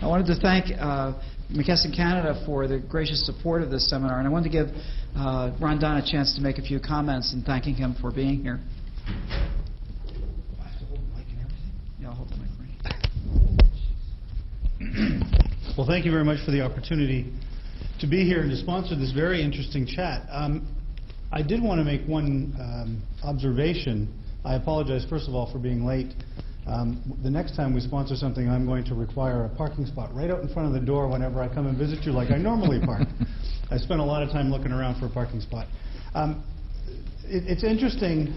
I wanted to thank Mckesson Canada for the gracious support of this seminar, and I wanted to give Ron Dunn a chance to make a few comments and thanking him for being here. Yeah, I'll hold the mic for you. Well, thank you very much for the opportunity to be here and to sponsor this very interesting chat. I did want to make one observation. I apologize, first of all, for being late. The next time we sponsor something, I'm going to require a parking spot right out in front of the door whenever I come and visit you like I normally park. I spent a lot of time looking around for a parking spot. It's interesting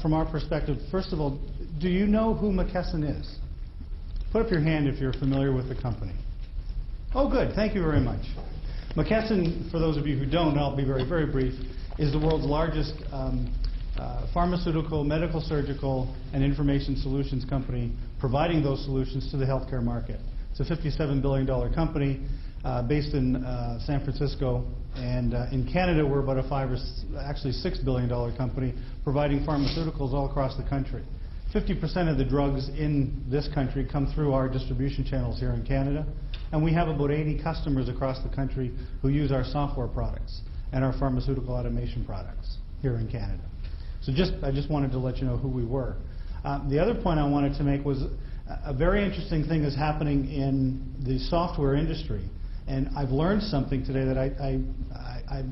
from our perspective. First of all, do you know who Mckesson is? Put up your hand if you're familiar with the company. Oh, good. Thank you very much. Mckesson, for those of you who don't, and I'll be very, very brief, is the world's largest pharmaceutical, medical, surgical, and information solutions company providing those solutions to the healthcare market. It's a $57 billion company based in San Francisco, and in Canada we're about a $6 billion company providing pharmaceuticals all across the country. 50% of the drugs in this country come through our distribution channels here in Canada, and we have about 80 customers across the country who use our software products and our pharmaceutical automation products here in Canada. So I just wanted to let you know who we were. The other point I wanted to make was a very interesting thing is happening in the software industry, and I've learned something today that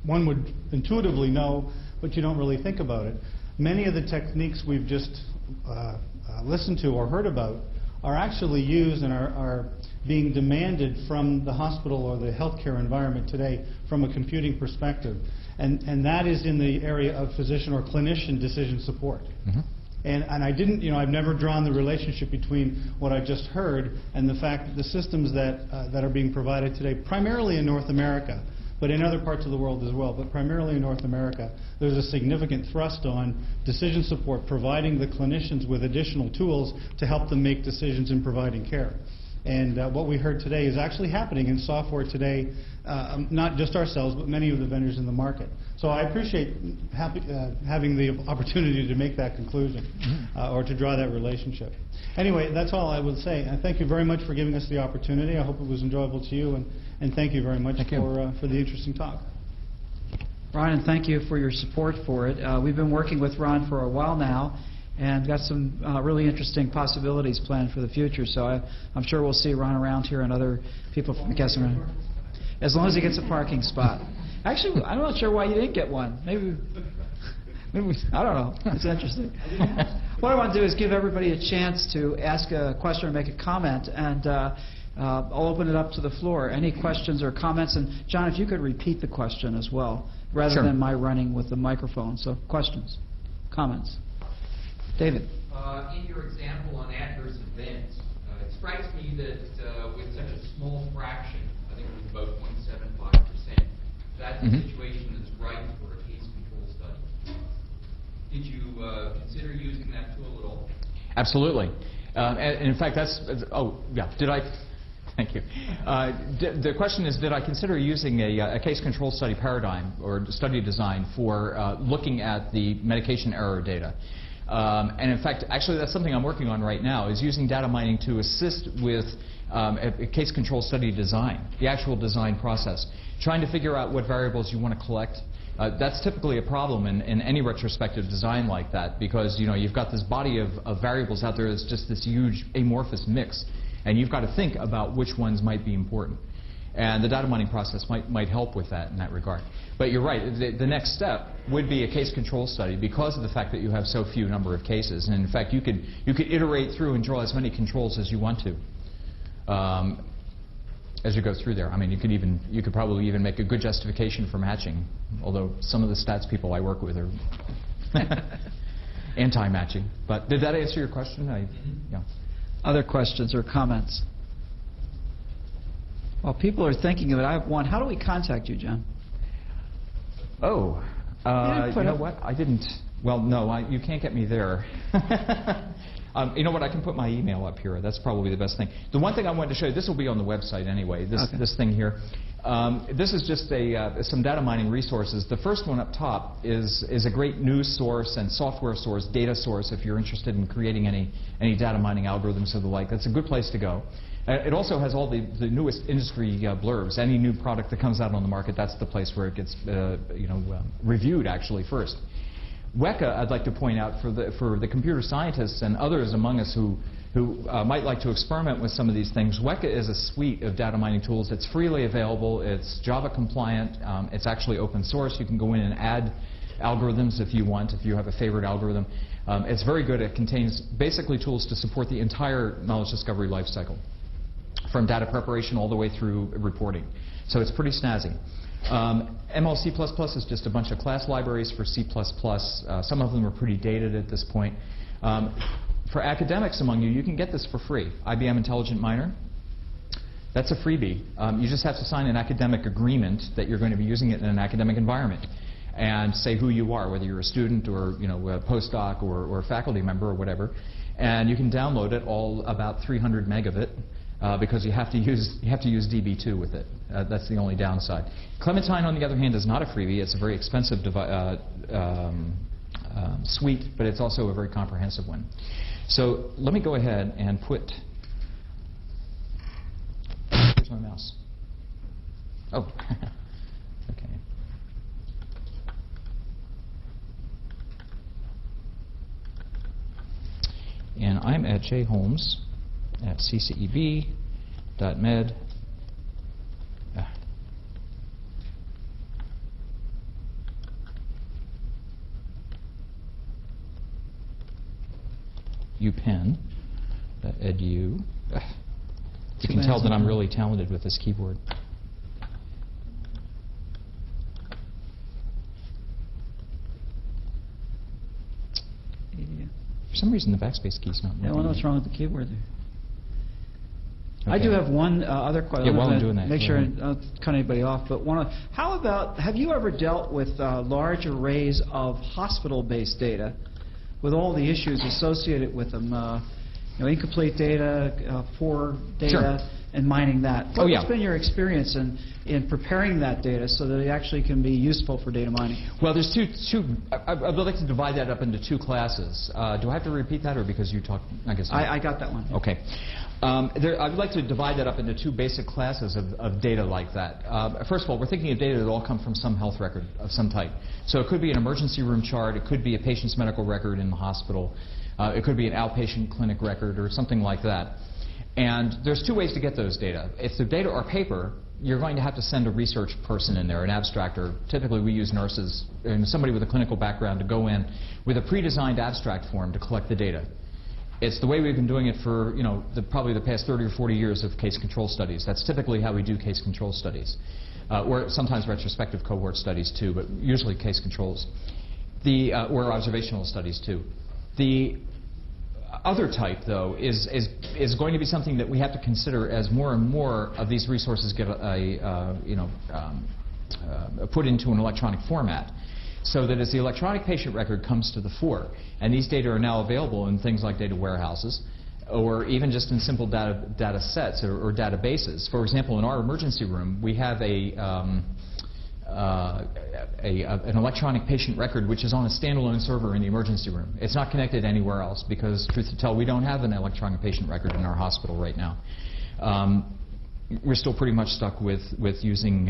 one would intuitively know, but you don't really think about it. Many of the techniques we've just listened to or heard about are actually used and are being demanded from the hospital or the healthcare environment today from a computing perspective. And that is in the area of physician or clinician decision support. Mm-hmm. And I didn't, I've never drawn the relationship between what I just heard and the fact that the systems that are being provided today, primarily in North America, but in other parts of the world as well, but primarily in North America, there's a significant thrust on decision support, providing the clinicians with additional tools to help them make decisions in providing care. And what we heard today is actually happening in software today, not just ourselves, but many of the vendors in the market. So I appreciate having the opportunity to make that conclusion or to draw that relationship. Anyway, that's all I would say. Thank you very much for giving us the opportunity. I hope it was enjoyable to you, and thank you very much for the interesting talk. Ron, and thank you for your support for it. We've been working with Ron for a while now, and got some really interesting possibilities planned for the future. So I'm sure we'll see Ron around here and other people from Mckesson, as long as he gets a parking spot. Actually, I'm not sure why you didn't get one. Maybe I don't know. It's interesting. What I want to do is give everybody a chance to ask a question or make a comment, and I'll open it up to the floor. Any questions or comments? And John, if you could repeat the question as well, rather than my running with the microphone. So questions, comments. David. In your example on adverse events, it strikes me that with such a small fraction, I think it was about 0.75%, that's a situation that's ripe for a case control study. Did you consider using that tool at all? Absolutely. And in fact, thank you. The question is, did I consider using a case control study paradigm or study design for looking at the medication error data? And in fact, actually that's something I'm working on right now, is using data mining to assist with a case control study design, the actual design process, trying to figure out what variables you want to collect. That's typically a problem in any retrospective design like that, because you've got this body of variables out there that's just this huge amorphous mix, and you've got to think about which ones might be important. And the data mining process might help with that in that regard. But you're right, the next step would be a case control study because of the fact that you have so few number of cases. And in fact, you could iterate through and draw as many controls as you want to as you go through there. I mean, you could probably even make a good justification for matching, although some of the stats people I work with are anti-matching. But did that answer your question? Yeah. Other questions or comments? While people are thinking of it, I have one. How do we contact you, John? Oh, you know what? I didn't. Well, no, you can't get me there. You know what? I can put my email up here. That's probably the best thing. The one thing I wanted to show you, this will be on the website anyway, this thing here. This is just some data mining resources. The first one up top is a great news source and software source, data source, if you're interested in creating any data mining algorithms or the like. That's a good place to go. It also has all the newest industry blurbs. Any new product that comes out on the market, that's the place where it gets reviewed actually first. WECA, I'd like to point out for the computer scientists and others among us who might like to experiment with some of these things, WECA is a suite of data mining tools. It's freely available. It's Java compliant. It's actually open source. You can go in and add algorithms if you want, if you have a favorite algorithm. It's very good. It contains basically tools to support the entire knowledge discovery lifecycle, from data preparation all the way through reporting. So it's pretty snazzy. MLC++ is just a bunch of class libraries for C++. Some of them are pretty dated at this point. For academics among you, you can get this for free. IBM Intelligent Miner. That's a freebie. You just have to sign an academic agreement that you're going to be using it in an academic environment, and say who you are, whether you're a student or a postdoc or a faculty member or whatever. And you can download it, all about 300 meg of it, because you have to use DB2 with it. That's the only downside. Clementine, on the other hand, is not a freebie. It's a very expensive suite, but it's also a very comprehensive one. So let me go ahead and put. Where's my mouse? Oh, okay. And I'm at jholmes at cceb.med. upenn.edu. You can tell that I'm really talented with this keyboard. For some reason, the backspace key's not working. Yeah, I wonder what's wrong with the keyboard there. Okay. I do have one other question. Yeah, while I'm doing that, make sure I ahead. don't cut anybody off. But how about, have you ever dealt with large arrays of hospital-based data, with all the issues associated with them? Incomplete data, poor data, Sure. and mining that. Oh, yeah. What's been your experience in preparing that data so that it actually can be useful for data mining? Well, there's I would like to divide that up into two classes. Do I have to repeat that, or because you talked? I guess I got that one. Okay. I would like to divide that up into two basic classes of data like that. First of all, we're thinking of data that all come from some health record of some type. So it could be an emergency room chart, it could be a patient's medical record in the hospital, it could be an outpatient clinic record or something like that. And there's two ways to get those data. If the data are paper, you're going to have to send a research person in there, an abstractor. Typically we use nurses and somebody with a clinical background to go in with a pre-designed abstract form to collect the data. It's the way we've been doing it for probably the past 30 or 40 years of case control studies. That's typically how we do case control studies, or sometimes retrospective cohort studies too, but usually case controls, or observational studies too. The other type, though, is going to be something that we have to consider as more and more of these resources get put into an electronic format. So that as the electronic patient record comes to the fore, and these data are now available in things like data warehouses, or even just in simple data sets or databases. For example, in our emergency room, we have an electronic patient record which is on a standalone server in the emergency room. It's not connected anywhere else because, truth to tell, we don't have an electronic patient record in our hospital right now. We're still pretty much stuck with using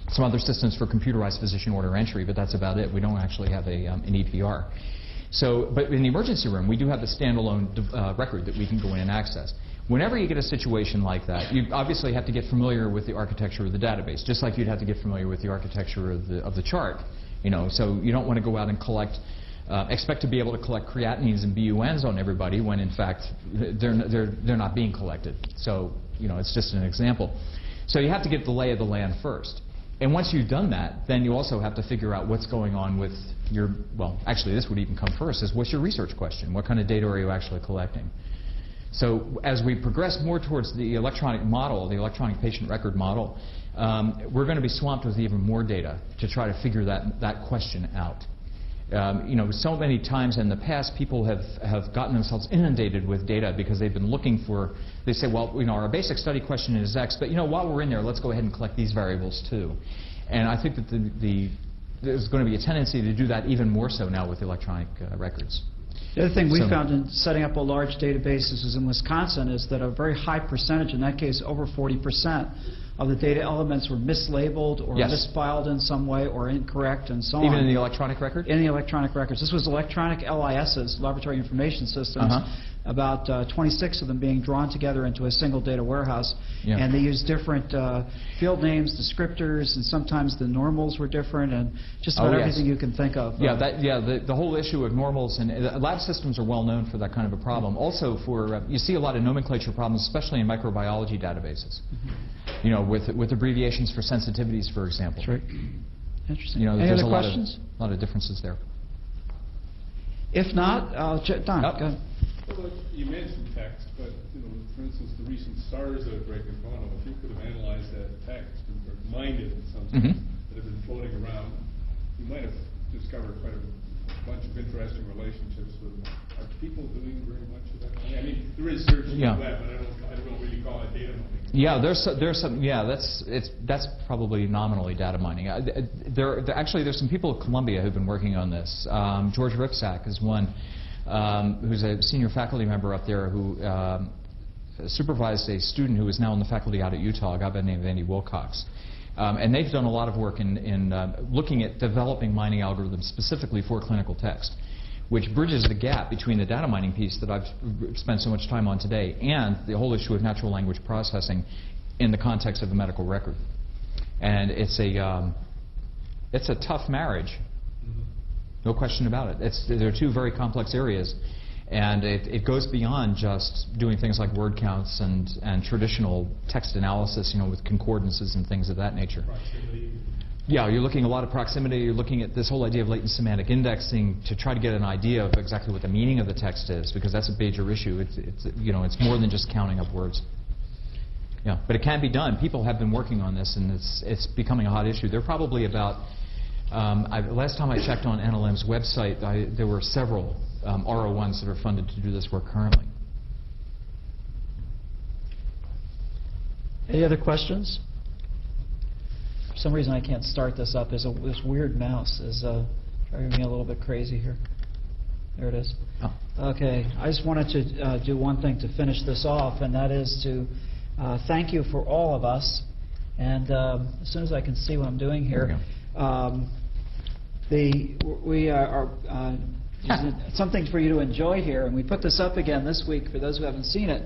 some other systems for computerized physician order entry, but that's about it. We don't actually have an EPR. So, but in the emergency room, we do have a standalone record that we can go in and access. Whenever you get a situation like that, you obviously have to get familiar with the architecture of the database, just like you'd have to get familiar with the architecture of the chart. So you don't want to go out and expect to be able to collect creatinines and BUNs on everybody when, in fact, they're not being collected. So, it's just an example. So you have to get the lay of the land first. And once you've done that, then you also have to figure out what's going on with your, well, actually this would even come first, is what's your research question? What kind of data are you actually collecting? So as we progress more towards the electronic model, the electronic patient record model, we're going to be swamped with even more data to try to figure that question out. So many times in the past, people have gotten themselves inundated with data because they've been looking for, they say, well, our basic study question is X, but while we're in there, let's go ahead and collect these variables too. And I think that there's going to be a tendency to do that even more so now with electronic records. The other thing we So- found in setting up a large databases is in Wisconsin is that a very high percentage, in that case over 40%, of the data elements were mislabeled or Yes. misfiled in some way or incorrect and so on. Even in the electronic record? In the electronic records. This was electronic LISs, Laboratory Information Systems, about 26 of them being drawn together into a single data warehouse. Yeah. And they used different field names, descriptors, and sometimes the normals were different, and just about Oh, yes. everything you can think of. Yeah, the whole issue of normals and lab systems are well known for that kind of a problem. Also, for you see a lot of nomenclature problems, especially in microbiology databases. You know, with abbreviations for sensitivities, for example. That's right. Interesting. You know, Any there's other a questions? lot of differences there. If not, Don, Yep. go ahead. Well, you mentioned text, but, you know, for instance, the recent SARS outbreak in Toronto, if you could have analyzed that text or mined it in something that had been floating around, you might have discovered quite a bunch of interesting relationships with them. Are people doing very much of that? I mean, there is search in Yeah. the web, but I don't really call it data mining. Yeah, there's some. Yeah, that's probably nominally data mining. Actually, there's some people at Columbia who've been working on this. George Ripsack is one. Who's a senior faculty member up there who supervised a student who is now in the faculty out at Utah, a guy by the name of Andy Wilcox. And they've done a lot of work in looking at developing mining algorithms specifically for clinical text, which bridges the gap between the data mining piece that I've spent so much time on today and the whole issue of natural language processing in the context of a medical record. And it's a tough marriage. No question about it. They're two very complex areas, and it goes beyond just doing things like word counts and traditional text analysis, you know, with concordances and things of that nature. Proximity. Yeah, you're looking a lot of proximity. You're looking at this whole idea of latent semantic indexing to try to get an idea of exactly what the meaning of the text is, because that's a major issue. It's more than just counting up words. Yeah, but it can be done. People have been working on this, and it's becoming a hot issue. There are probably about last time I checked on NLM's website, there were several R01s that are funded to do this work currently. Any other questions? For some reason I can't start this up. This weird mouse is driving me a little bit crazy here. There it is. Oh. Okay, I just wanted to do one thing to finish this off, and that is to thank you for all of us. And as soon as I can see what I'm doing here, we are something for you to enjoy here, and we put this up again this week for those who haven't seen it.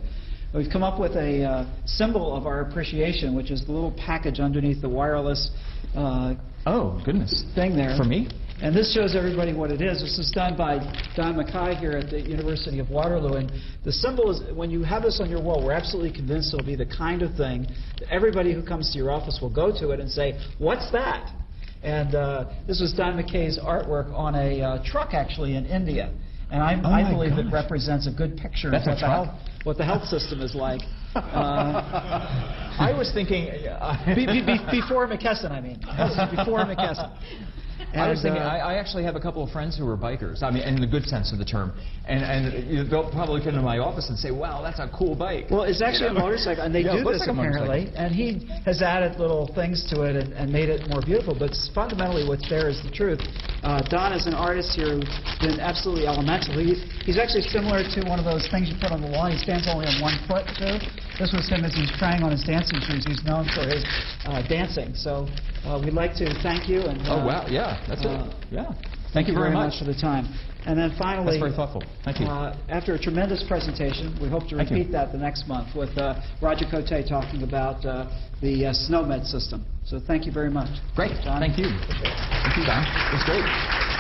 We've come up with a symbol of our appreciation, which is the little package underneath the wireless Oh, goodness. thing there. For me? And this shows everybody what it is. This is done by Don Mackay here at the University of Waterloo. And the symbol is, when you have this on your wall, we're absolutely convinced it'll be the kind of thing that everybody who comes to your office will go to it and say, "What's that?" And this was Don Mackay's artwork on a truck, actually, in India. And I believe it represents a good picture That's of a what the health system is like. I was thinking... Before Mckesson, I mean. This is before Mckesson. I was thinking, I actually have a couple of friends who are bikers, I mean, in the good sense of the term, and they'll probably come to my office and say, "Wow, that's a cool bike." Well, it's actually a motorcycle, and they Yeah, it do looks this like a apparently, motorcycle. and he has added little things to it and made it more beautiful, but fundamentally what's there is the truth. Don is an artist here who's been absolutely elemental. He's actually similar to one of those things you put on the wall. He stands only on one foot, too. This was him as he's trying on his dancing shoes. He's known for his dancing. So we'd like to thank you. And, Oh, wow, yeah, that's it. Yeah. Thank you very much for the time. And then finally, That's very thoughtful. Thank you. after a tremendous presentation, we hope to Thank you. repeat that the next month with Roger Cote talking about the SNOMED system. So thank you very much. Great. John? Thank you. Thank you, Don. It was great.